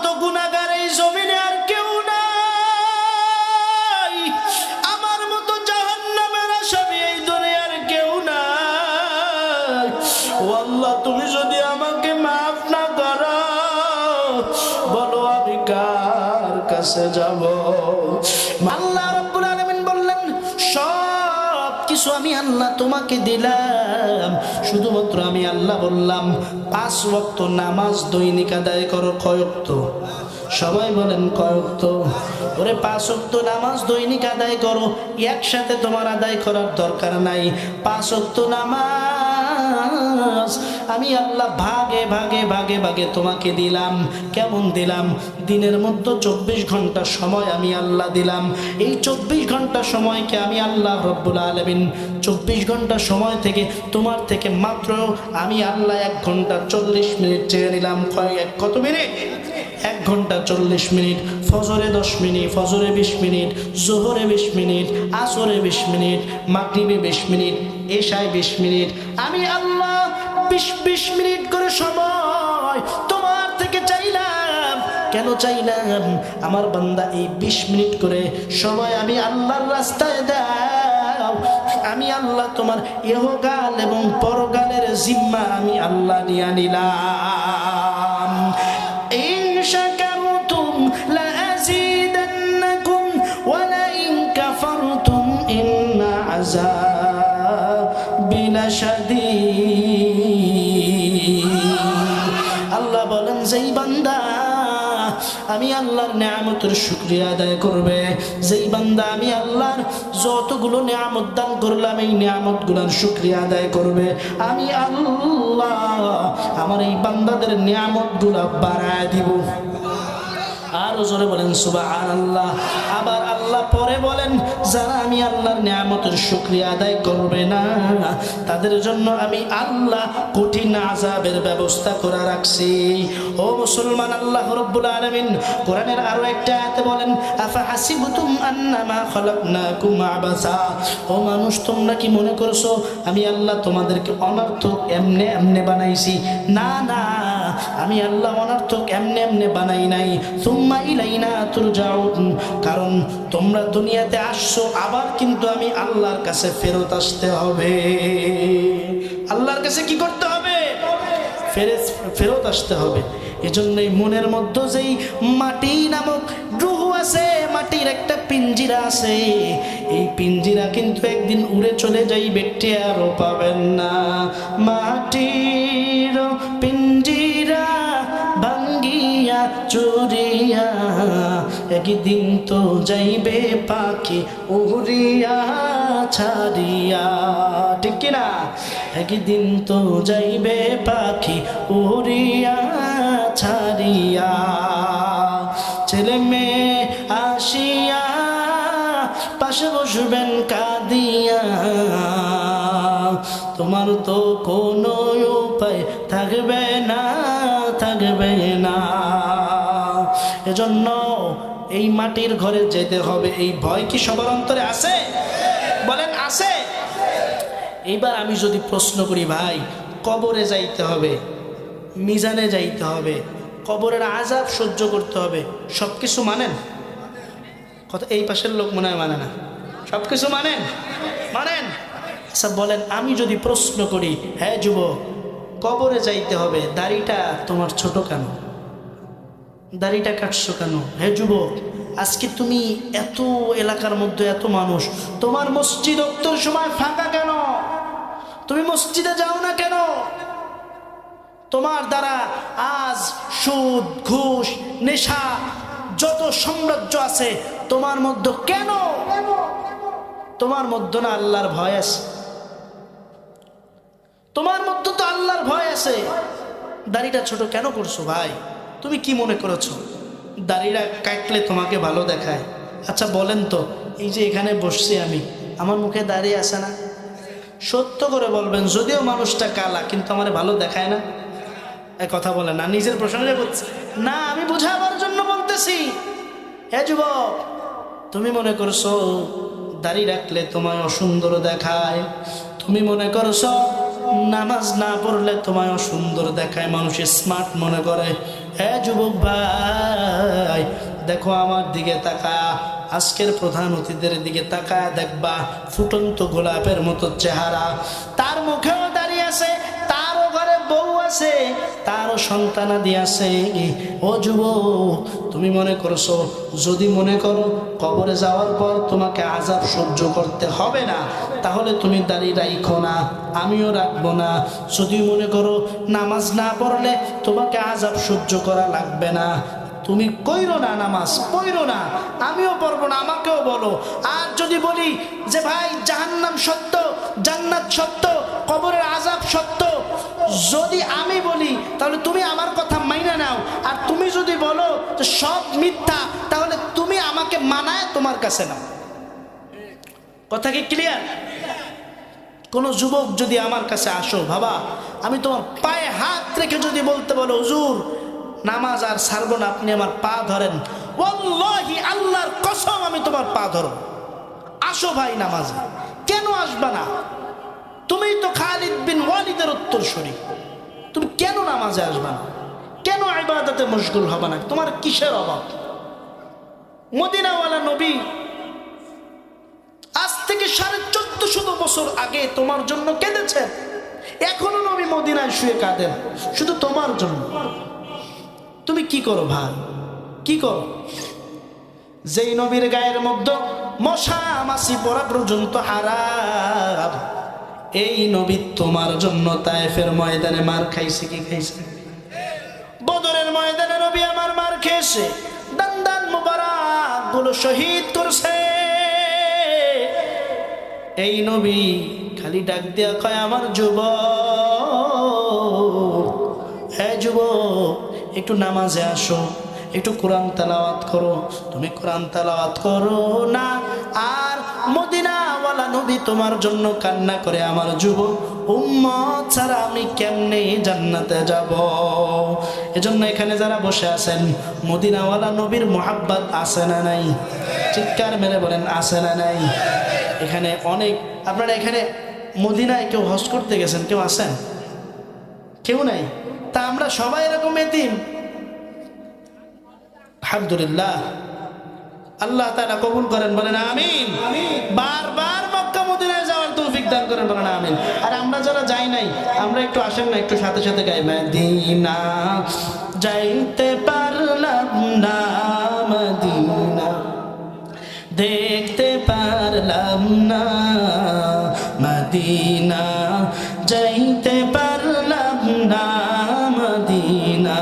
মতো গুনাহগার এই জমিনে আর কেউ নাই, আমার মতো জাহান্নামের আসামি এই দুনিয়ার কেউ নাই। ও আল্লাহ, তুমি যদি আমাকে মাফ না করো, বলো আমি কার কাছে যাব? আল্লাহ রাব্বুল আলামিন বললেন, সব কিছু আমি আল্লাহ তোমাকে দিলাম, শুধুমাত্র আমি আল্লাহ বললাম 5 ওয়াক্ত নামাজ দৈনিক আদায় করো। কয় ওয়াক্ত? সবাই বলেন কয় ওয়াক্ত? ওরে 5 ওয়াক্ত নামাজ দৈনিক আদায় করো। একসাথে তোমার আদায় করার দরকার নাই। 5 ওয়াক্ত নামাজ আমি আল্লাহ ভাগে ভাগে ভাগে ভাগে তোমাকে দিলাম। কেমন দিলাম? দিনের মধ্যে 24 ঘন্টা সময় আমি আল্লাহ দিলাম। এই 24 ঘন্টা সময়কে আমি আল্লাহ রব্বুল আলামিন 24 ঘন্টা সময় থেকে তোমার থেকে মাত্র আমি আল্লাহ 1 ঘন্টা 40 মিনিট চেয়ে নিলাম। কত মিনিট? 1 ঘন্টা 40 মিনিট। ফজরে 10 মিনিট, ফজরে 20 মিনিট, জোহরে 20 মিনিট, আসরে 20 মিনিট, মাগরিবে 20 মিনিট, এশায় 20 মিনিট। আমি আল্লাহ 20 মিনিট করে সময় তোমার থেকে চাইলাম। কেন চাইলাম? আমার বান্দা এই 20 মিনিট করে সময় আমি আল্লাহর রাস্তায় দাও। আমি আল্লাহ তোমার ইহকাল এবং পরকালের জিম্মা আমি আল্লাহ নিয়ে নিলাম। ইন শাকারতুম লাযীদান্নাকুম ওয়া লাইন কাফারতুম ইন্না আযাবি লাশাদীদ। আল্লাহ বলেন, যেই বান্দা আমি আল্লাহর নিয়ামতের শুকরিয়া আদায় করবে, যেই বান্দা আমি আল্লাহর যতগুলো নিয়ামত দান করলাম এই নিয়ামতগুলোর শুকরিয়া আদায় করবে, আমি আল্লাহ আমার এই বান্দাদের নিয়ামতগুলো বাড়ায় দিব। আরো জোরে বলেন সুবহানাল্লাহ। আবার আল্লাহ পরে বলেন, যারা আমি আল্লাহর নিয়ামতের শুকরিয়া আদায় করবে না তাদের জন্য আমি আল্লাহ কঠিন আযাবের ব্যবস্থা করে রাখছি। ও মুসলমান, আল্লাহ রাব্বুল আলামিন কোরআনের আরো একটা আয়াতে বলেন, আফা হাসিবতুম আন্নামা খালাকনাকুম আবাসা। ও মানুষ, তোমরা কি মনে করছো আমি আল্লাহ তোমাদেরকে অনর্থক এমনে এমনে বানাইছি? না না, আমি আল্লাহ অনর্থক এমনে এমনে বানাই নাই। সুম্মা ইলাইনা তুরজাউন, কারণ তোমরা দুনিয়াতে আসছো, আবার কিন্তু আমি আল্লাহর কাছে ফেরত আসতে হবে। আল্লাহর কাছে কি করতে হবে? ফেরত আসতে হবে। এজন্যই মনের মধ্যে যেই মাটি নামক রূহ আছে, মাটির একটা পিঞ্জিরা আছে, এই পিঞ্জিরা কিন্তু একদিন উড়ে চলে যাইবে, টেরও পাবেন না। মাটির পিঞ্জিরা ভাঙ্গিয়া চুরিয়া একদিন তো যাইবে পাখি উড়িয়া ছাড়িয়া, ঠিক কিনা? একদিন তো যাইবে পাখি উড়িয়া ছাড়িয়া। ছেলে মেয়ে আসিয়া পাশে বসবেন কাঁদিয়া, তোমার তো কোনো উপায় থাকবে না, থাকবে না। এজন্য এই মাটির ঘরে যেতে হবে। এই ভয় কি সবার অন্তরে আছে? বলেন আছে? এইবার আমি যদি প্রশ্ন করি, ভাই কবরে যাইতে হবে, মিজানে যাইতে হবে, কবরের আযাব সহ্য করতে হবে, সব কিছু মানেন? কথা এই পাশের লোক মনে হয় মানে না। সব কিছু মানেন? মানেন? আচ্ছা বলেন, আমি যদি প্রশ্ন করি, হ্যাঁ যুবক কবরে যাইতে হবে, দাড়িটা তোমার ছোট কেন? দাড়িটা কাটছো কেন? হ্যাঁ যুবক, আজকে তুমি এত এলাকার মধ্যে এত মানুষ, তোমার মসজিদ অক্তর সময় ফাঁকা কেন? তুমি মসজিদে যাও না কেন? তোমার দ্বারা আজ সুদ, ঘুষ, নেশা যত সাম্রাজ্য আছে তোমার মধ্যে কেন? তোমার মধ্যে না আল্লাহর ভয় আছে? তোমার মধ্যে তো আল্লাহর ভয় আছে। দাড়িটা ছোট কেন করছো ভাই? তুমি কি মনে করেছো দাড়িটা কাটলে তোমাকে ভালো দেখায়? আচ্ছা বলেন তো, এই যে এখানে বসছি আমি, আমার মুখে দাড়ি আছে না? সত্য করে বলবেন, যদিও মানুষটা কালা কিন্তু আমার ভালো দেখায় না? এক কথা বলে না, নিজের প্রশংসা করছে না, আমি বোঝাবার জন্য বলতেছি। হে যুবক, তুমি মনে করছো দাড়ি রাখলে তোমায় অসুন্দর দেখায়, তুমি মনে করছো নামাজ না পড়লে তোমায় অসুন্দর দেখায়, মানুষ স্মার্ট মনে করে। হে যুবক ভাই, দেখো আমার দিকে তাকা, আজকের প্রধান অতিথিদের দিকে তাকায় দেখবা ফুটন্ত গোলাপের মতো চেহারা, তার মুখেও দাঁড়িয়ে আছে, তারও ঘরে বউ আছে, তারও সন্তানাদি আছে। ও যুবক, তুমি মনে করছো যদি মনে করো কবরে যাওয়ার পর তোমাকে আযাব সহ্য করতে হবে না, তাহলে তুমি দাঁড়িয়ে রাখো না, আমিও রাখবো না। যদি মনে করো নামাজ না পড়লে তোমাকে আযাব সহ্য করা লাগবে না, তুমি কইরো না, নামাজ পড়ো না, আমিও পড়বো না, আমাকেও বলো। আর যদি বলি যে ভাই জাহান্নাম সত্য, জান্নাত সত্য, কবরের আযাব সত্য, যদি আমি বলি তাহলে তুমি আমার কথা মাইনা নাও। আর তুমি যদি বলো যে সব মিথ্যা, তাহলে তুমি আমাকে মানায় তোমার কাছে নাও। কথা কি ক্লিয়ার? কোন যুবক যদি আমার কাছে আসো, বাবা আমি তোমার পায়ে হাত রেখে যদি বলতে বলো হুজুর নামাজ আর ছাড়বো না, আপনি আমার পা ধরেন, ওয়াল্লাহি আল্লাহর কসম আমি তোমার পা ধরব। আসো ভাই নামাজে। কেন আসবা না? তুমি তো খালিদ বিন ওয়ালিদের উত্তরসূরি, তুমি কেন নামাজে আসবা না? কেন ইবাদতে মশগুল হবে না? তোমার কিসের অভাব? মদিনাওয়ালা নবী আজ থেকে 1450 বছর আগে তোমার জন্য কেঁদেছেন, এখনো নবী মদিনায় শুয়ে কাঁদেন শুধু তোমার জন্য। তুমি কি করো ভাই, কি করো? যেই নবীর গায়ের মধ্যে মশা মাছি পড়া পর্যন্ত হারাম, এই নবী তোমার জন্য তায়েফের ময়দানে মার খাইছে কি খাইছে? বদরের ময়দানে নবী আমার মার খেয়েছে, দান্দান মুবারক গুলো শহীদ করছে। এই নবী খালি ডাক দিয়া কয় আমার যুবক, হ্যাঁ যুবক একটু নামাজে আসো, একটু কোরআন তেলাওয়াত করো। তুমি কোরআন তেলাওয়াত করো না, আর মদিনাওয়ালা নবী তোমার জন্য কান্না করে আমার যুবক উম্মত ছাড়া আমি কেমনে জান্নাতে যাব। এজন্য এখানে যারা বসে আছেন মদিনাওয়ালা নবীর মোহাব্বত আছে না নাই? চিৎকার মেরে বলেন আছে না নাই? এখানে অনেক, আপনারা এখানে মদিনায় কেউ হজ করতে গেছেন, কেউ আছেন? কেউ নাই? তা আমরা সবাই এরকম এতিম? আলহামদুলিল্লাহ, আল্লাহ তাআলা কবুল করেন, বলেন আমিন। বারবার মক্কা মদিনায় যাওয়ার তৌফিক দান করেন, বলেন আমিন। আর আমরা যারা যাই নাই, আমরা একটু আসেন না, একটু সাথে সাথে গাই, মদিনা যাইতে পারলাম না, মদিনা দেখতে পারলাম না, মদিনা যাইতে পারলাম না, মদিনা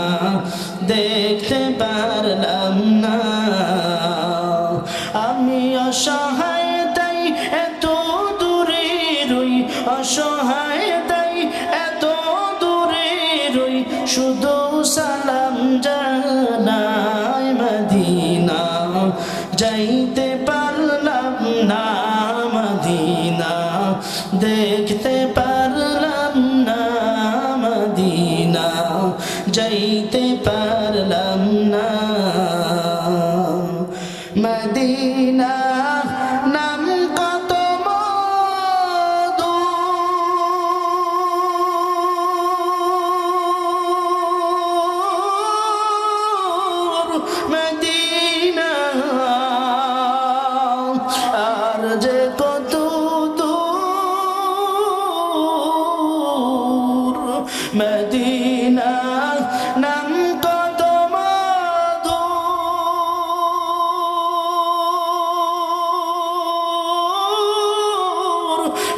দেখতে পারলাম না। আমি অসহায় তাই এত দূরে রই, অসহায় তাই এত দূরে রই, শুধু সালাম জানাই, মদিনা যাইতে পারলাম না, মদিনা দেখতে পারলাম না, মদিনা যাইতে পারলাম না। মদিনা নাম কত মধু, মদিনা আর যে কত দূর, মদিনা নাম কত মধু,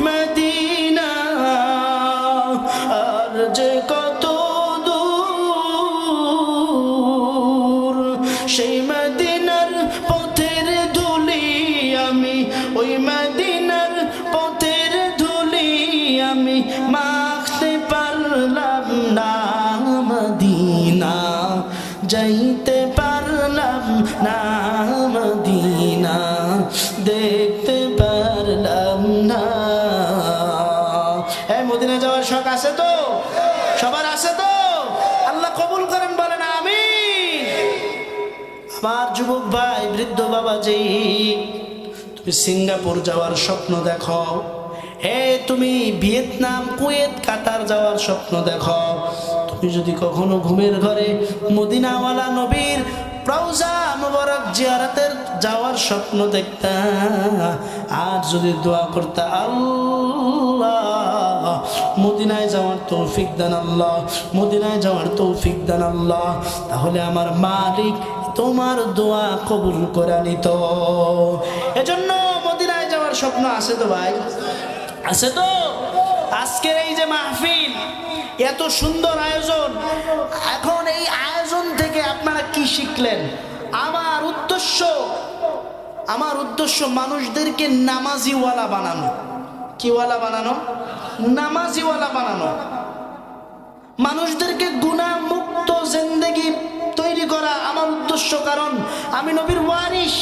মদিনা আর যে কত দূর, সেই মদিনার পথের ধুলি আমি, ওই মদিনার পথের ধুলি আমি মাখতে পারলাম না, মদিনা যাইতে পারলাম না, মদিনা দেখতে পারলাম না। এই মদিনা যাওয়ার শখ আছে তো? সবার আছে তো? আল্লাহ কবুল করেন, বলেন আমিন। আমার যুবক ভাই, বৃদ্ধ বাবাজি, তুমি সিঙ্গাপুর যাওয়ার স্বপ্ন দেখো, তুমি ভিয়েতনাম, কুয়েত, কাতার যাওয়ার স্বপ্ন দেখো, তুমি যদি কখনো ঘুমের ঘরে মদিনাওয়ালা নবীর রওজা মুবারক জিয়ারতের যাওয়ার স্বপ্ন দেখতা, আর যদি দোয়া করতা আল্লাহ মদিনায় যাওয়ার তৌফিক দান আল্লাহ, মদিনায় যাওয়ার তৌফিক দান আল্লাহ, তাহলে আমার মালিক তোমার দোয়া কবুল করে নিত। এজন্য মদিনায় যাওয়ার স্বপ্ন আছে তো ভাই, আছে তো? আজকের এই যে মাহফিল, এত সুন্দর আয়োজন, এখন এই আয়োজন থেকে আপনারা কি শিখলেন? আমার উদ্দেশ্য মানুষদেরকে নামাজিওয়ালা বানানো। কিওয়ালা বানানো? নামাজিওয়ালা বানানো। মানুষদেরকে গুনাহ মুক্ত জিন্দেগি তৈরি করা আমার উদ্দেশ্য। কারণ আমি নবীর ওয়ারিস,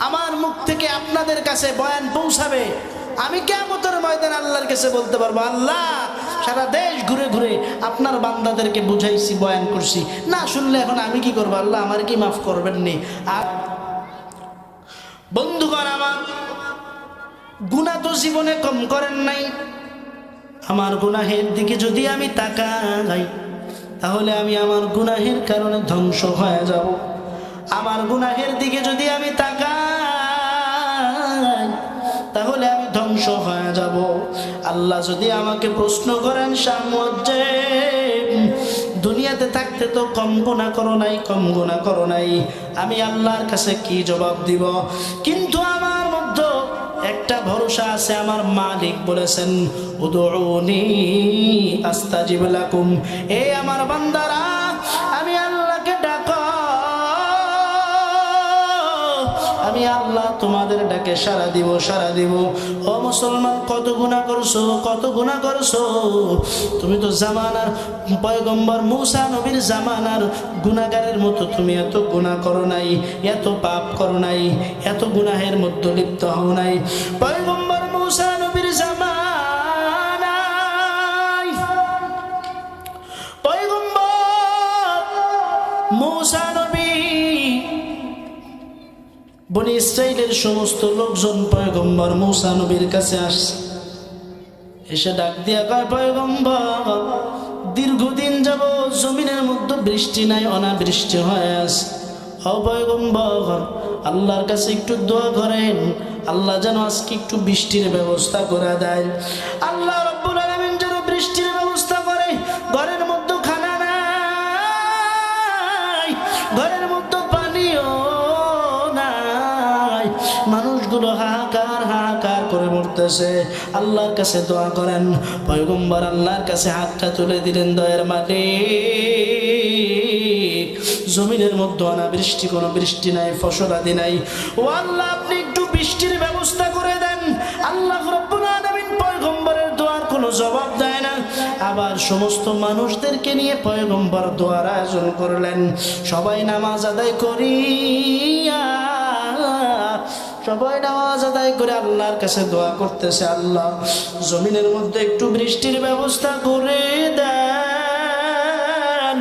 আমার মুখ থেকে আপনাদের কাছে বয়ান পৌঁছাবে। আমি কিয়ামতের ময়দানে আল্লাহর কাছে বলতে পারবো, আল্লাহ সারা দেশ ঘুরে ঘুরে আপনার বান্দাদেরকে বুঝাইছি, বয়ান করছি, না শুনলে এখন আমি কি করবো? আল্লাহ আমার কি মাফ করবেন নি? আর বন্ধুগণ আমার, গুনাহ তো জীবনে কম করেন নাই। আমার গুনাহের দিকে যদি আমি তাকাই, তাহলে আমি আমার গুনাহের কারণে ধ্বংস হয়ে যাব। আমার গুনাহের দিকে যদি আমি তাকাই, তাহলে আমি ধ্বংস হয়ে যাব। আল্লাহ যদি আমাকে প্রশ্ন করেন, সামুজ্জে দুনিয়াতে থাকতে তো কম গুনাহ করো নাই, কম গুনাহ করো নাই, আমি আল্লাহর কাছে কি জবাব দিব? কিন্তু আমার মধ্যে একটা ভরসা আছে, আমার মালিক বলেছেন উদউনি আস্তাজিব লাকুম। এ আমার বান্দারা, আমি আল্লাহকে ডাকো, আমি আল্লাহ তোমাদের ডাকে সাড়া দিব, সাড়া দিব। ও মুসলমান, কত গুনাহ করছো, কত গুনাহ করছো? তুমি তো জামানার পয়গম্বর মুসা নবীর জামানার গুনাহগারের মতো তুমি এত গুনাহ করো নাই, এত পাপ করো নাই, এত গুনাহের মধ্যে লিপ্ত হও নাই। পয়গম্বর মুসা নবীর জামানায় পয়গম্বর মুসা নবী, বনি ইসরাইলের সমস্ত লোকজন পয়গম্বর মুসা নবীর কাছে আসছে। এসে ডাক দিয়া কয়, পয়গম্বর দীর্ঘদিন যাব জমিনের মধ্যে বৃষ্টি নাই, অনাবৃষ্টি হয়ে আছে। ও পয়গম্বর, আল্লাহর কাছে একটু দোয়া করেন, আল্লাহ যেন আজকে একটু বৃষ্টির ব্যবস্থা করে দেয়। আল্লাহ রাব্বুল আলামিন যেন বৃষ্টির ব্যবস্থা করে। ঘরের মধ্যে খানা নাই, ঘরের মধ্যে পানিও নাই, মানুষগুলো হাহাকার হাহাকার করে মরতেছে। আল্লাহর কাছে দোয়া করেন। পয়গম্বর আল্লাহর কাছে হাতটা তুলে দিলেন, দয়ার মালিক, জমিনের মধ্যে অনাবৃষ্টি, কোনো বৃষ্টি নাই, ফসল আদি নাই, ও আল্লাহ আপনি একটু বৃষ্টির ব্যবস্থা করে দেন। আল্লাহ রাব্বুল আলামিন পয়গম্বরের দোয়ার কোনো জবাব দেয় না। আবার সমস্ত মানুষদেরকে নিয়ে পয়গম্বর দোয়ার আয়োজন করলেন। সবাই নামাজ আদায় করিয়া, সবাই নামাজ আদায় করে আল্লাহর কাছে দোয়া করতেছে, আল্লাহ জমিনের মধ্যে একটু বৃষ্টির ব্যবস্থা করে দেন।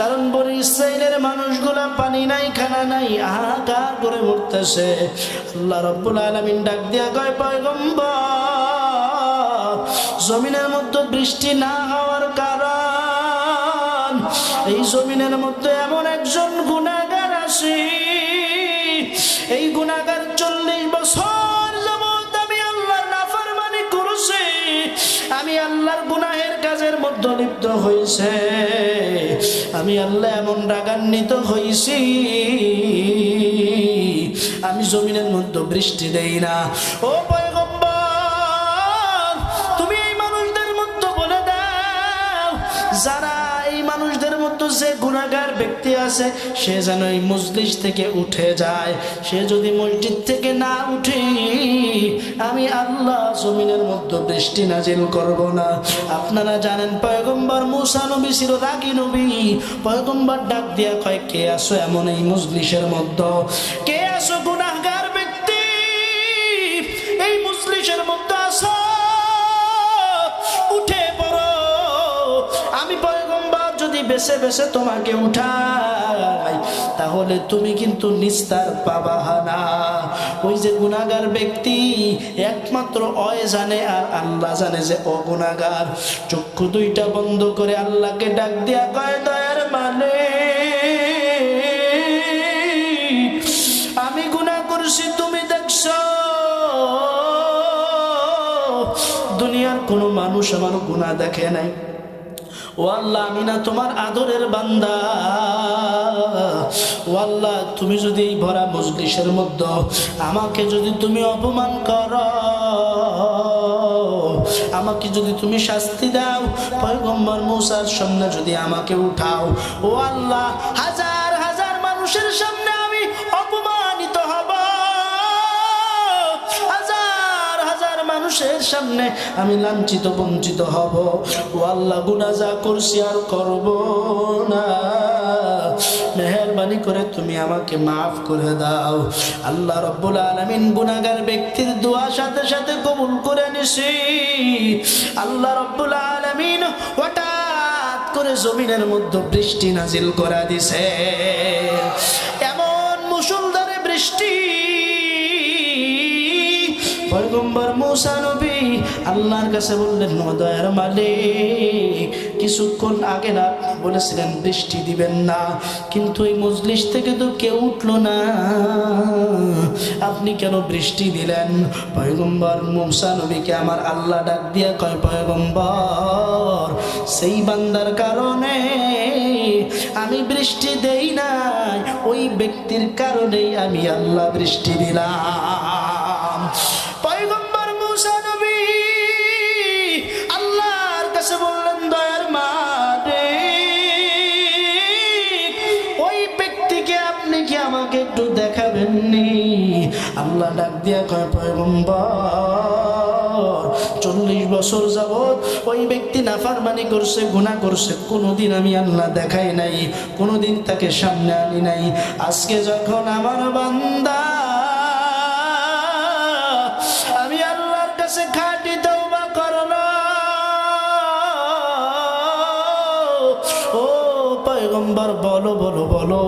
কারণ বনি ইসরাইলের মানুষগুলা পানি নাই, খানা নাই, হাহাকার করে মরতেছে। আল্লাহ রাব্বুল আলামিন ডাক দিয়া কয়, পয়গম্বর জমিনের মধ্যে বৃষ্টি না হওয়ার কারণ, এই জমিনের মধ্যে এমন একজন গুনাহগার আছে, এই গুনাহগার 40 বছর যাবত আমি আল্লাহর নাফরমানি করছে, আমি আল্লাহর গুনাহের কাজের মধ্যে লিপ্ত হয়েছে, আমি আল্লাহ এমন রাগান্বিত হয়েছি, আমি জমিনের মধ্যে বৃষ্টি দেই না। ও পয়গম্বর, তুমি এই মানুষদের মধ্যে বলে দাও, যারা এই মানুষদের মধ্যে যে গুনাহগার ব্যক্তি আছে, সে যেন এই মজলিস থেকে উঠে যায়। সে যদি মসজিদ থেকে না উঠে, আমি আল্লাহ জমিনের মধ্যে বৃষ্টি নাজিল করব না। আপনারা জানেন পয়গম্বর মুসা নবী ছিল রাগী নবী। পয়গম্বর ডাক দিয়া কয়, কে আসো এমন এই মজলিসের মধ্যে, কে আসো গুনাহগার ব্যক্তি এই মজলিসের মধ্যে আসো, উঠে পড়ো। আমি পয়গম্বর যদি বেছে বেছে তোমাকে উঠাই, তাহলে তুমি কিন্তু নিস্তার পাবা না। ওই যে গুনাহগার ব্যক্তি, একমাত্র অয় জানে আর আল্লাহ জানে যে ও গুনাহগার। চক্ষু দুইটা বন্ধ করে আল্লাহকে ডাক দিয়া কয়, দয়ার মালিক, কোনো মানুষ আমার গুনাহ দেখে নাই। ও আল্লাহ, আমি না তোমার আদরের বান্দা। ও আল্লাহ, তুমি যদি এই ভরা মজলিসের মধ্যে আমাকে যদি তুমি অপমান করো, আমাকে যদি তুমি শাস্তি দাও, পয়গম্বর মুসার সামনে যদি আমাকে উঠাও, ও আল্লাহ, হাজার হাজার মানুষের সামনে আমি অপমানিত হব, হাজার হাজার মানুষের সামনে আমি লাঞ্ছিত বঞ্চিত হব। ও আল্লাহ, গুনাহ যা করছি আর করব না, মেহেরবানি করে তুমি আমাকে মাফ করে দাও। আল্লাহ রাব্বুল আলামিন গুনাহগার ব্যক্তির দোয়া সাথে সাথে কবুল করে নিছি। আল্লাহ রাব্বুল আলামিন হঠাৎ করে জমিনের মধ্যে বৃষ্টি নাজিল করে দিছে, এমন মুষলধারে বৃষ্টি। পয়গম্বর মুসা নবী আল্লাহর কাছে বললেন, দয়ার মালিক, কিছুক্ষণ আগে না বলেছিলেন বৃষ্টি দিবেন না, কিন্তু এই মজলিস থেকে তো কেউ উঠলো না, আপনি কেন বৃষ্টি দিলেন? পয়গম্বর মুসা নবীকে আমার আল্লাহ ডাক দিয়া কয়, পয়গম্বর, সেই বান্দার কারণে আমি বৃষ্টি দেই নাই, ওই ব্যক্তির কারণেই আমি আল্লাহ বৃষ্টি দিলাম। পয়গম্বর মুসা নবী আল্লাহর কাছে বললেন, দয়ার মালিক, ওই ব্যক্তিকে আপনি কি আমাকে একটু দেখাবেননি? আল্লাহ ডাক দিয়া কয়, পয়গম্বর, 40 বছর যাবত ওই ব্যক্তি নাফরমানি করছে, গুনাহ করছে, কোনোদিন আমি আল্লাহ দেখাই নাই, কোনোদিন তাকে সামনে আনি নাই। আজকে যখন আমার বান্দা আমি আল্লাহর কাছে খাঁটি তওবা করলো, ও পয়গম্বর, বলো বলো বলো,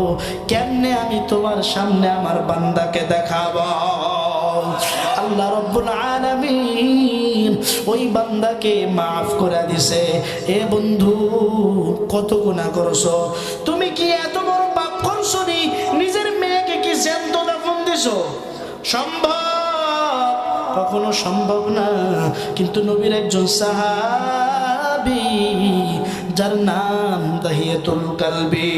কেমনে আমি তোমার সামনে আমার বান্দাকে দেখাবো? আল্লাহ রাব্বুল আলামিন ওই বান্দাকে মাফ করে দিছে। এ বন্ধু, কত গুনাহ করছো তুমি, কি এত বড় পাপ করছো নি? নিজের মেয়েকে কি জ্যান্ত দাফন দিছো? সম্ভব? কখনো সম্ভব না। কিন্তু নবীর একজন সাহাবী, যার নাম দাহিয়াতুল কালবি,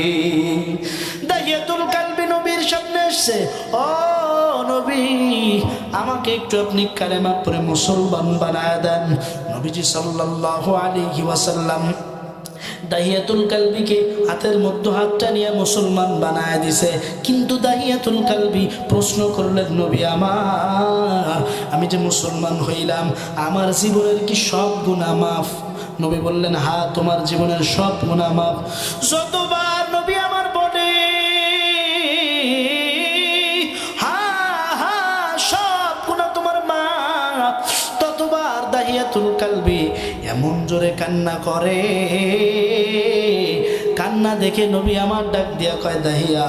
দাহিয়াতুল কালবি নবীর সামনে এসেছে, ও নবী, আমাকে একটু আপনি কালেমা পড়ে মুসলমান বানায় দেন। নবীজি সাল্লাল্লাহু আলাইহি ওয়াসাল্লাম দাহিয়াতুল কালবিকে হাতের মধ্যে হাতটা নিয়ে মুসলমান বানায় দিছে। কিন্তু দাহিয়াতুল কালবি প্রশ্ন করলেন, নবী আমার, আমি যে মুসলমান হইলাম, আমার জীবনের কি সব গুনাহ মাফ? নবী বললেন, হ্যাঁ, তোমার জীবনের সব গুনাহ মাফ। যতবার নবী আমার বলে সব গুনাহ তোমার মাফ, ততবার দাহিয়াতুল কালবি এমন জোরে কান্না করে, কান্না দেখে নবী আমার ডাক দিয়া কয়, দাহিয়া,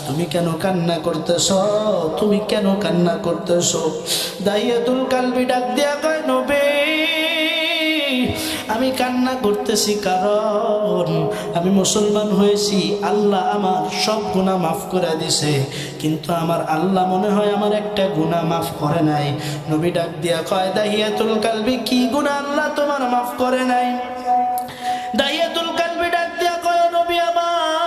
তুমি কেন কান্না করতেছ? তুমি কেন কান্না করতেছ? দাহিয়াতুল কালবি ডাক দিয়া কয়, নবী, আমি কান্না করতেছি কারণ আমি মুসলমান হয়েছি, আল্লাহ আমার সব গুনাহ মাফ করে দিছে, কিন্তু আমার আল্লাহ মনে হয় আমার একটা গুনাহ মাফ করে নাই। নবী ডাক দিয়া কয়, দাহিয়াতুল কালবি, কি গুনাহ আল্লাহ তোমার মাফ করে নাই? দাহিয়াতুল কালবি ডাক দিয়া কয়, নবী আমার,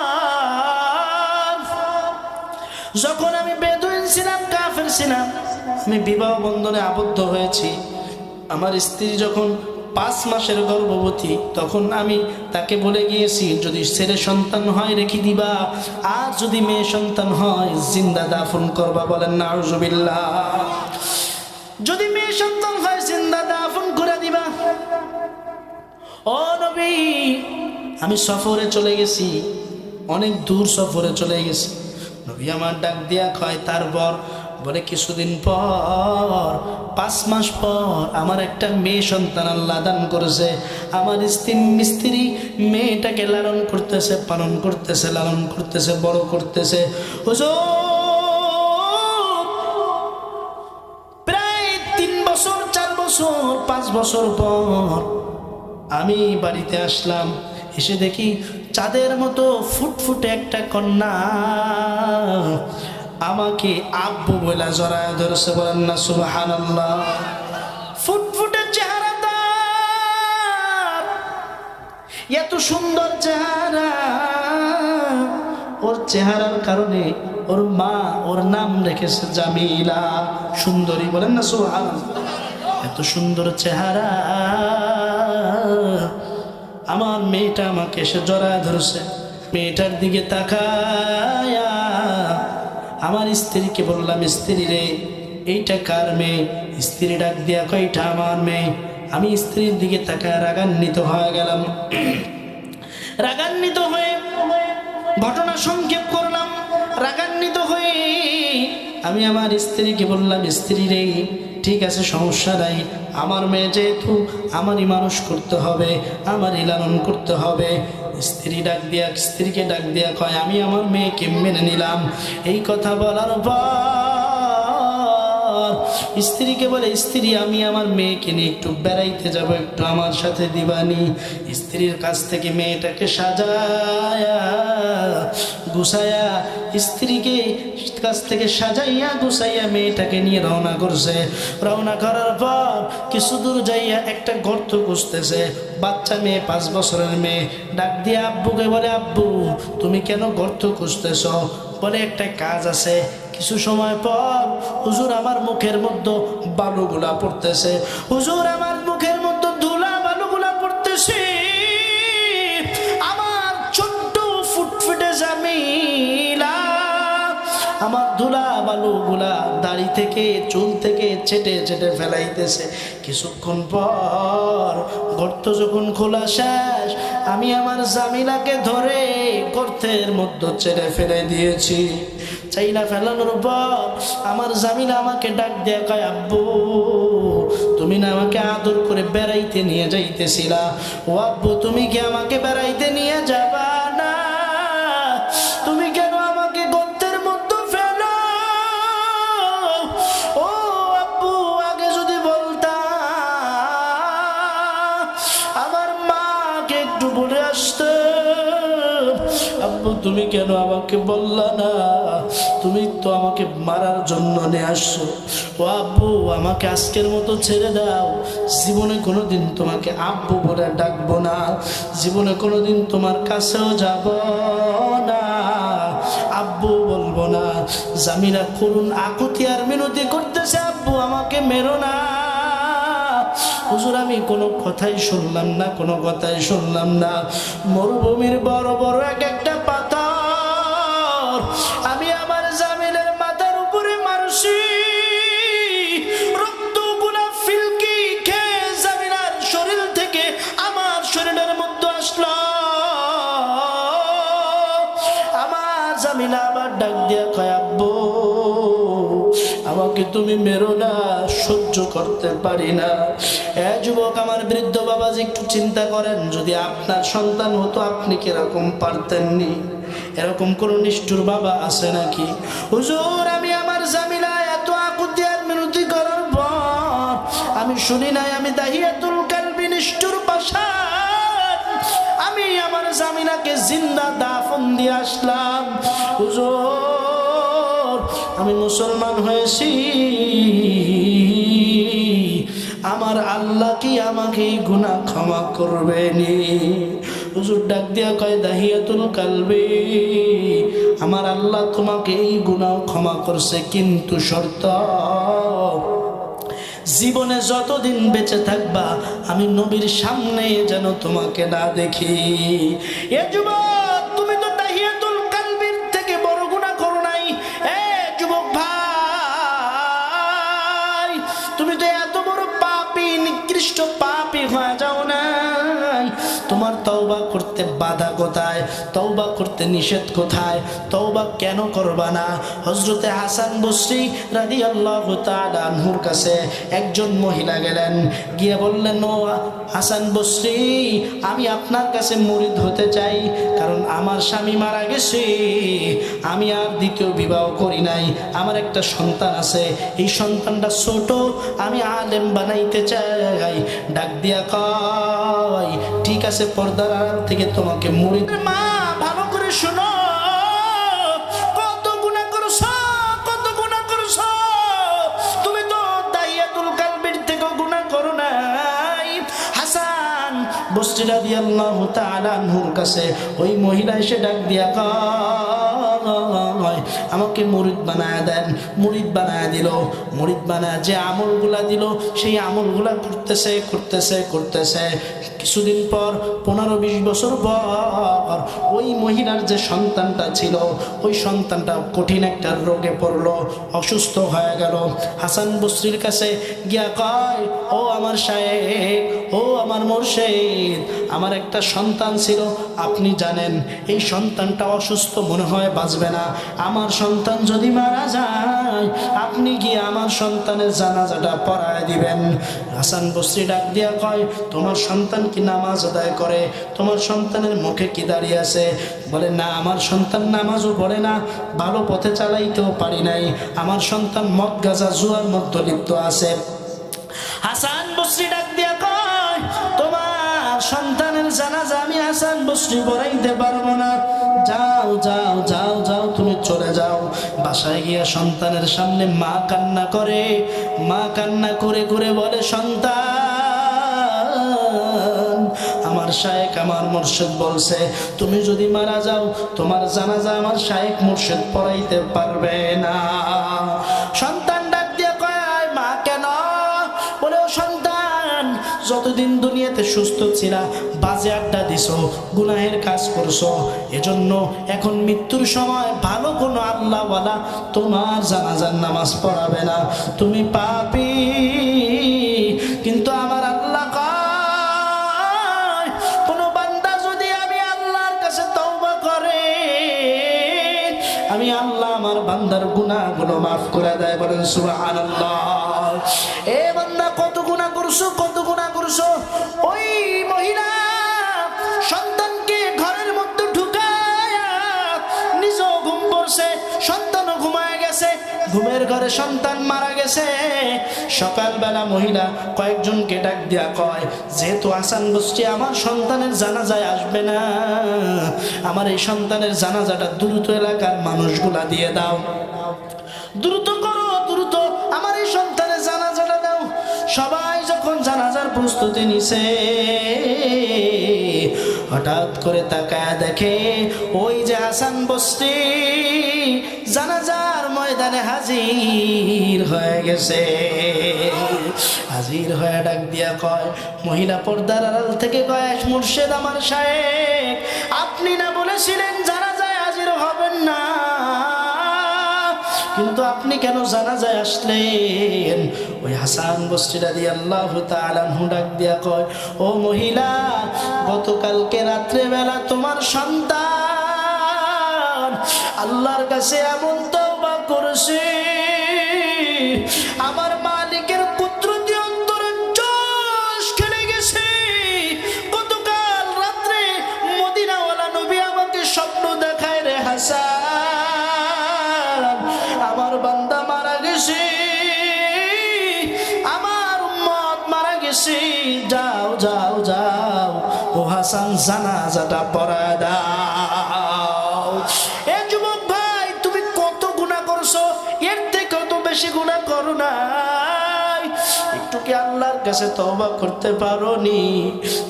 যখন আমি বেদুইন ছিলাম, কাফের ছিলাম, আমি বিবাহ বন্ধনে আবদ্ধ হয়েছি, আমার স্ত্রী যখন 5 মাসের গর্ভবতী, তখন আমি তাকে বলে গিয়েছি, যদি ছেলে সন্তান হয় রেখে দিবা, আর যদি মেয়ে সন্তান হয় জিন্দা দাফন করবা। বলেন নাউজুবিল্লাহ। যদি মেয়ে সন্তান হয় জিন্দা দাফন করে দিবা। ও নবী, আমি সফরে চলে গেছি, অনেক দূর সফরে চলে গেছি। নবী আমার ডাক দিয়া কয়, তারপর বলে, কিছুদিন পর, 5 মাস পর আমার একটা মেয়ে সন্তান আল্লাহ দান করেছে। আমার স্ত্রী মেয়েটাকে লালন করতেছে, পালন করতেছে, লালন করতেছে, বড় করতেছে। প্রায় 3 বছর, 4 বছর, 5 বছর পর আমি বাড়িতে আসলাম, এসে দেখি চাঁদের মতো ফুটফুটে একটা কন্যা আমাকে আব্বু বলে জড়ায় ধরেছে। বলেন না সুবহানাল্লাহ। ফুটফুটে চেহারা তার, এত সুন্দর চেহারা, ওর চেহারার কারণে ওর মা ওর নাম রেখেছে জামিলা, সুন্দরী। বলেন না সুবহানাল্লাহ। এত সুন্দর চেহারা, আমার মেয়েটা আমাকে এসে জড়ায় ধরছে। মেয়েটার দিকে তাকায়া আমার স্ত্রীকে বললাম, স্ত্রী রে, এইটা কার মেয়ে? স্ত্রী ডাক দিয়া কয়, এটা আমার মেয়ে। আমি স্ত্রীর দিকে তাকায় রাগান্বিত হয়ে গেলাম। রাগান্বিত হয়ে ঘটনা সংক্ষেপ করলাম। রাগান্বিত হয়ে আমি আমার স্ত্রীকে বললাম, স্ত্রী রে, ঠিক আছে, সমস্যা নাই, আমার মেয়ে যেহেতু আমারই মানুষ করতে হবে, আমারই লালন করতে হবে। স্ত্রীকে ডাক দিয়া কয়, আমি আমার মেয়েকে মেনে নিলাম। এই কথা বলার পর স্ত্রীকে বলে, স্ত্রী, আমি আমার মেয়েকে নিয়ে একটু বেড়াইতে যাব, একটু আমার সাথে দিবানি। স্ত্রীর কাছ থেকে মেয়েটাকে সাজায়া গুছায়া, স্ত্রীকে কাছ থেকে সাজাইয়া গুছাইয়া মেয়েটাকে নিয়ে রওনা করছে। রওনা করার পর কিছু দূর যাইয়া একটা গর্ত খুঁজতেছে। বাচ্চা মেয়ে, 5 বছরের মেয়ে, ডাক দিয়ে আব্বুকে বলে, আব্বু তুমি কেন গর্ত খুঁজতেছ? বলে, একটা কাজ আছে। কিছু সময় পর হুজুর আমার মুখের মধ্যে বালুগুলা পড়তেছে, হুজুর আমার মুখের মধ্যে ধুলা বালুগুলা পড়তেছে। আমার ছোট্ট ফুটফুটে জামিলা আমার ধুলা বালুগুলা দাড়ি থেকে চুল থেকে চেটে চেটে ফেলাইতেছে। কিছুক্ষণ পর গর্ত যখন খোলা শেষ, আমি আমার জামিলাকে ধরে গর্তের মধ্যে চেটে ফেলে দিয়েছি। চাইলা ফেলানোর পর আমার জামিলা আমাকে ডাক দেয়া কয়, আব্বু তুমি না আমাকে আদর করে বেড়াইতে নিয়ে যাইতেছিলা? ও আব্বু, তুমি কি আমাকে বেড়াইতে নিয়ে যাবা না? তুমি কেন আমাকে গর্তের মধ্যে ফেলো? ও আব্বু, আগে যদি বলতা, আমার মাকে একটু বলে আসতে। আব্বু, তুমি কেন আমাকে বললা না? তুমি তো আমাকে মারার জন্য নিয়ে আসছো। ও আব্বু, আমাকে আজকের মতো ছেড়ে দাও। জীবনে কোনোদিন তোমাকে আব্বু বলে ডাকবো না, জীবনে কোনোদিন তোমার কাছেও যাব না, আব্বু বলবো না। জামিলা করুন আকুতি আর মিনতি করতেছে, আব্বু আমাকে মেরো না। হুজুর, আমি কোনো কথাই শুনলাম না, কোনো কথাই শুনলাম না। মরুভূমির বড় বড় এক একটা পাথর আমি আমার জামিলের মাথার উপরে মারছি। রক্তগুলা ফিলকি খেয়ে জামিলার শরীর থেকে আমার শরীরের মধ্যে আসলো। আমার জামিলা আবার ডাক দিয়া কয়, আব্বু আমাকে তুমি মেরো না, সহ্য করতে পারি না। যুবক, আমার বৃদ্ধ বাবাজি, একটু চিন্তা করেন, যদি আপনার সন্তান হতো আপনি কিরকম পারতেননি? এরকম কোন নিষ্ঠুর বাবা আছে নাকি? হুজুর, আমি আমার জামিলা এত আকুতি আর মিনতি করার পর আমি শুনি নাই, আমি দাহিয়াতুল কালবি নিষ্ঠুর পাষাণ, আমি আমার জামিলাকে জিন্দা দাফন দিয়ে আসলাম। হুজুর, আমি মুসলমান হয়েছি, আমার আল্লাহ কি আমাকে এই গুনাহ ক্ষমা করবেনি? হুজুর ডাক দিয়া কয়, দাহিয়াতুল কালবি, আমার আল্লাহ তোমাকে এই গুনাহ ক্ষমা করছে, কিন্তু শর্ত, জীবনে যতদিন বেঁচে থাকবা আমি নবীর সামনে যেন তোমাকে না দেখি। এ যুবক, তুমি তো দাহিয়াতুল কালবির থেকে বড় গুনাহ করো নাই। এ যুবক ভাই, তুমি তো এত বড় পাপী, নিকৃষ্ট পাপী হয়ে যাও নাই। তোমার তওবা করতে বাধা কোথায়? তওবা করতে নিষেধ কোথায়? তওবা কেন করবা না? হযরতে হাসান বসরি রাদিয়াল্লাহু তাআলা আনহুর কাছে একজন মহিলা গেলেন, গিয়ে বললেন, ও হাসান বসরি, আমি আপনার কাছে মুরিদ হতে চাই, কারণ আমার স্বামী মারা গেছে, আমি আর দ্বিতীয় বিবাহ করি নাই, আমার একটা সন্তান আছে, এই সন্তানটা ছোট, আমি আলেম বানাইতে চাই। ডাক দিয়া কয়, ঠিক আছে, পর্দার আড়াল থেকে তোমাকে মুরিদ। মা, ভালো করে শোনো, কত গুনাহ করছো, কত গুনাহ করছো। তুমি তো দাহিয়াতুল কালবির থেকে গুনাহ করো নাই। হাসান বসরি বসরি রাদিয়াল্লাহু তাআলা আনহুর কাছে ওই মহিলা এসে ডাক দিয়া কয়, আমাকে মুরিদ বানায় দেন। মুরিদ বানায় দিল। মুরিদ বানায় যে আমলগুলা দিল সেই আমলগুলা করতেছে করতেছে করতেছে। কিছুদিন পর 15-20 বছর পর ওই মহিলার যে সন্তানটা ছিল ওই সন্তানটা কঠিন একটা রোগে পড়লো, অসুস্থ হয়ে গেল। হাসান বসরির কাছে গিয়া কয়, ও আমার শায়েখ, ও আমার মুর্শিদ, আমার একটা সন্তান ছিল, আপনি জানেন এই সন্তানটা অসুস্থ, মনে হয় বাঁচবে না। আমার সন্তান যদি মারা যায় আপনি গিয়ে আমার সন্তানের জানাজাটা পড়ায় দিবেন। হাসান বসরি ডাক দিয়া কয়, তোমার সন্তান কি নামাজ আদায় করে? তোমার সন্তানের মুখে কি দাঁড়িয়ে আছে? বলে, না, আমার সন্তান নামাজও পড়ে না, ভালো পথে চালাইতেও পারি নাই, আমার সন্তান মদ গাঁজা জুয়ার মধ্যে লিপ্ত আছে। হাসান বসরি ডাক দিয়া কয়, তোমার সন্তানের জানাজা আমি হাসান বসরি পড়াইতে পারবো না, যাও যাও যাও যাও, তুমি চলে যাও। বাসায় গিয়া সন্তানের সামনে মা কান্না করে। মা কান্না করে করে বলে, সন্তান, আমার শায়েখ আমার মুর্শিদ বলছে তুমি যদি মারা যাও তোমার জানাজা আমার শায়েখ মুর্শিদ পড়াইতে পারবে না। সন্তান ডাক দিয়ে কয়, মা কেন? বলে, ও সন্তান, যতদিন দুনিয়াতে সুস্থ ছিলা বাজে আড্ডা দিছো, গুনাহের কাজ করছো, এজন্য এখন মৃত্যুর সময় ভালো কোনো আল্লাহওয়ালা তোমার জানাজার নামাজ পড়াবে না, তুমি পাপী। কিন্তু আমার আল্লাহ কয়, কোনো বান্দা যদি আমি আল্লাহর কাছে তওবা করে আমি আল্লাহ আমার বান্দার গুনাহগুলো মাফ করে দেয়। বলেন সুবহানাল্লাহ। এ বান্দা, কত গুনাহ করছো, কত গুনাহ করছো। ওই মহিলা সন্তানকে ঘরের মধ্যে ঢুকায়া নিজেও ঘুম পড়ছে, সন্তানও ঘুমায় গেছে, ঘুমের ঘরে সন্তান মারা গেছে। সকালবেলা মহিলা কয়েকজনকে ডাক দিয়া কয়, যেহেতু হাসান বসরি আমার সন্তানের জানাজায় আসবে না, আমার এই সন্তানের জানাজাটা দ্রুত এলাকার মানুষগুলা দিয়ে দাও, দ্রুত করো, দ্রুত আমার এই সন্তানের জানাজাটা দাও। সবাই যখন জানাজার প্রস্তুতি নিছে, হঠাৎ করে তাকায় দেখে ওই যে হাসান বসরি জানাজার ময়দানে হাজির হয়ে গেছে। হাজির হয়ে ডাক দিয়া কয়, মহিলা পর্দার আড়াল থেকে কয়, মুর্শিদ আমার শায়েখ, আপনি না বলেছিলেন জানাজায় হাজির হবেন না, কিন্তু আপনি কেন জানাজায় আসলেন? ওই হাসান বসরি রাদিয়াল্লাহু তাআলা আনহু ডাক দিয়া কয়, ও মহিলা, গতকালকে রাত্রে বেলা তোমার সন্তান আল্লাহর কাছে এমন তওবা করেছে, আমার মালিকের কুদরতি অন্তরে জোশ খেলে গেছে। গতকাল রাত্রে মদিনাওয়ালা নবী আমাকে স্বপ্ন দেখায়, রে হাসান, আমার বান্দা মারা গেছে, আমার উম্মত মারা গেছে, যাও যাও যাও, ও হাসান জানাজাটা পড়ায় দাও। এ যুবক ভাই, তুমি কত গুনাহ করছো, এর থেকে তো বেশি গুনাহ করো নাই। একটু কি আল্লাহর কাছে তওবা করতে পারোনি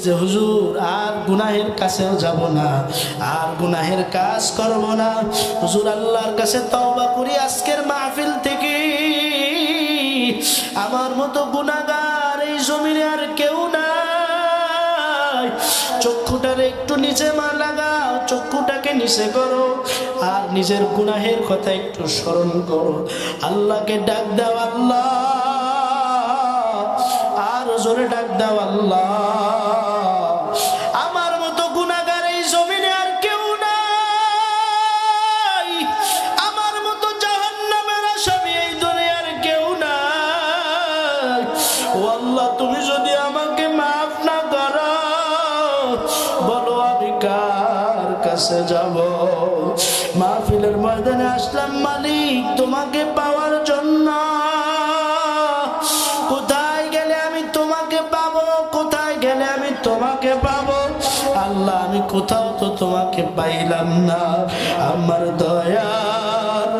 যে হুজুর আর গুনাহের কাছেও যাব না, আর গুনাহের কাজ করব না, হুজুর আল্লাহর কাছে তওবা করি আজকের মাহফিল থেকে, আমার মতো গুনাহগার এই জমিনে আর কেউ নাই। চক্ষুটারে একটু নিচে লাগাও, চক্ষুটাকে নিচে করো, আর নিজের গুনাহের কথা একটু স্মরণ করো, আল্লাহকে ডাক দাও, আল্লাহ, আর জোরে ডাক দাও, আল্লাহ, আমার মতো গুনাহগার এই জমিনে আর কেউ নাই, আমার মতো জাহান্নামের আসামি এই দুনিয়ার কেউ নাই। ও আল্লাহ, তুমি যদি আমাকে মাফ না করো, বলো আমি কার কাছে যাব? মাহফিলের ময়দানে আসলাম মালিক তোমাকে পাওয়ার জন্য, কোথায় গেলে আমি তোমাকে পাবো, কোথায় গেলে আমি তোমাকে পাবো? আল্লাহ, আমি কোথাও তো তোমাকে পাইলাম না, আমার দয়ার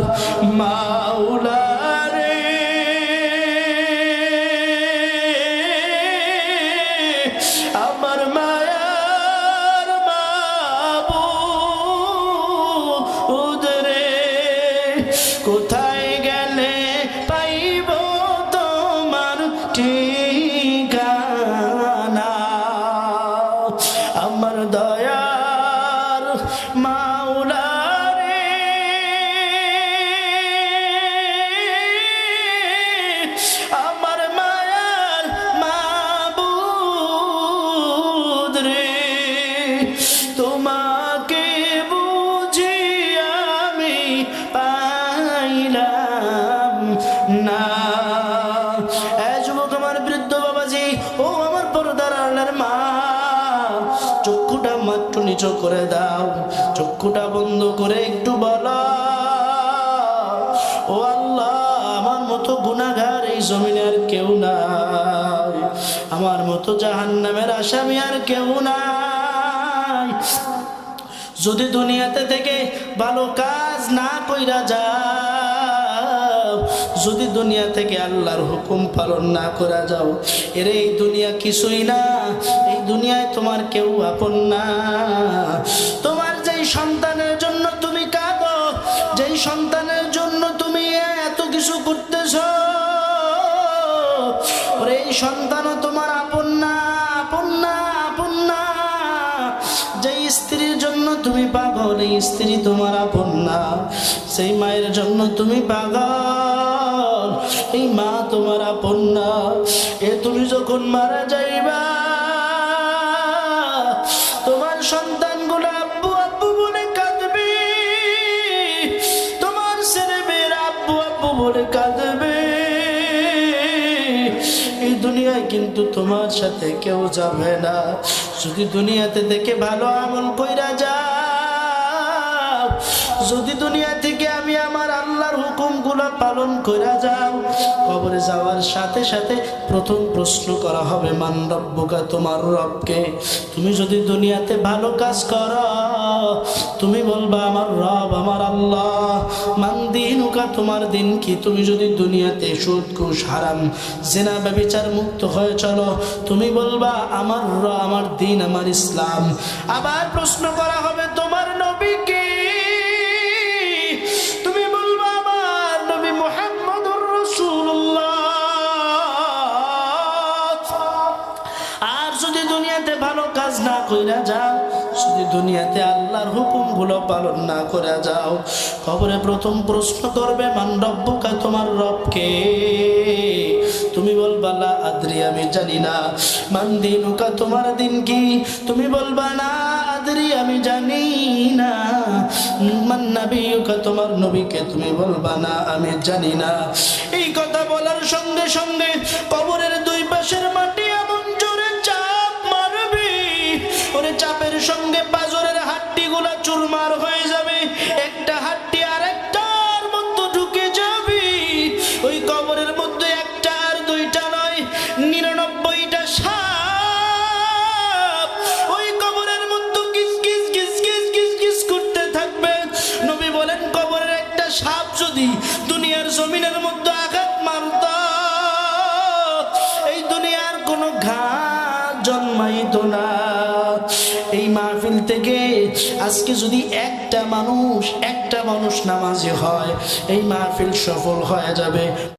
মাওলা রে, আমার মায়া কোথায় গেলে পাইব তোমার ঠিকানা আমার দয়ার মাওলা রে আমার মায়ার মাবুদ রে তোমাকে বুঝি আমি পাইলাম না যুবক আমার বৃদ্ধ বাবাজি ও আমার পর্দার আড়ালের মা চক্ষুটা মাত্র নিচু করে দাও চক্ষুটা বন্ধ করে একটু বলো ও আল্লাহ আমার মতো গুনাহগার এই জমিনে আর কেউ নাই আমার মতো জাহান্নামের আসামি আর কেউ নাই যদি দুনিয়াতে থেকে ভালো কাজ না কইরা যাও যদি দুনিয়া থেকে আল্লাহর হুকুম পালন না করা যাও এই দুনিয়া কিছুই না এই দুনিয়ায় তোমার কেউ আপন না তোমার যেই সন্তানের জন্য তুমি কাঁদো যেই সন্তানের জন্য তুমি এত কিছু করতেছো এই সন্তানও তোমার আপন না আপন না আপন না যেই স্ত্রীর জন্য তুমি পাগল এই স্ত্রী তোমার আপন না সেই মায়ের জন্য তুমি পাগল এই মা তোমার আপন না তুমি যখন মারা যাইবা তোমার সন্তানগুলো আব্বু আব্বু বলে কাঁদবে তোমার ছেলেমেয়েরা আব্বু আব্বু বলে কাঁদবে এই দুনিয়ায় কিন্তু তোমার সাথে কেউ যাবে না যদি দুনিয়াতে থেকে ভালো আমল কইরা যাও যদি দুনিয়া থেকে আমি আমার আল্লাহর হুকুমগুলো পালন কইরা যাও কবরে যাওয়ার সাথে সাথে প্রথম প্রশ্ন করা হবে মান রব্বুকা তোমার রবকে তুমি যদি দুনিয়াতে ভালো কাজ করো তুমি বলবা আমার রব আমার আল্লাহ মান দিনুকা তোমার দিন কি তুমি যদি দুনিয়াতে সুদ ঘুষ হারাম জিনা ব্যভিচার মুক্ত হয়ে চলো তুমি বলবা আমার আমার দিন আমার ইসলাম আবার প্রশ্ন করা হবে তোমার নবী কে তুমি বলবা আমার নবী মুহাম্মদুর রাসূলুল্লাহ আর যদি দুনিয়াতে ভালো কাজ না কইরা যাও যদি দুনিয়াতে আল্লাহর হুকুমগুলো পালন না করে যাও কবরে প্রথম প্রশ্ন করবে মান রব্বুকা তোমার রবকে তুমি বলবা লা আদরি আমি জানি না মান দিনুকা তোমার দিন কি তুমি বলবা না আদরি আমি জানি না মান নবিয়ুকা তোমার নবীকে তুমি বলবা না আমি জানি না এই কথা বলার সঙ্গে সঙ্গে কবরের দুই পাশের মাটি এমন জোরে চাপ মারবে ওরে চাপের সঙ্গে পাজরের হাড্ডিগুলো চুরমার হয়ে যাবে একটা হাড্ডি আরেকটার মধ্যে ঢুকে যাবে ওই কবরের মধ্যে একটা আর দুইটা নয় 99টা সাপ ওই কবরের মধ্যে kiss kiss kiss kiss kiss kiss করতে থাকবে নবী বলেন কবরের একটা সাপ যদি দুনিয়ার জমিনের মধ্যে আঘাত মারত এই দুনিয়ার কোনো ঘাস জন্মাইতো না এই মাহফিল থেকে আজকে যদি একটা মানুষ নামাজি হয় এই মাহফিল সফল হয়ে যাবে।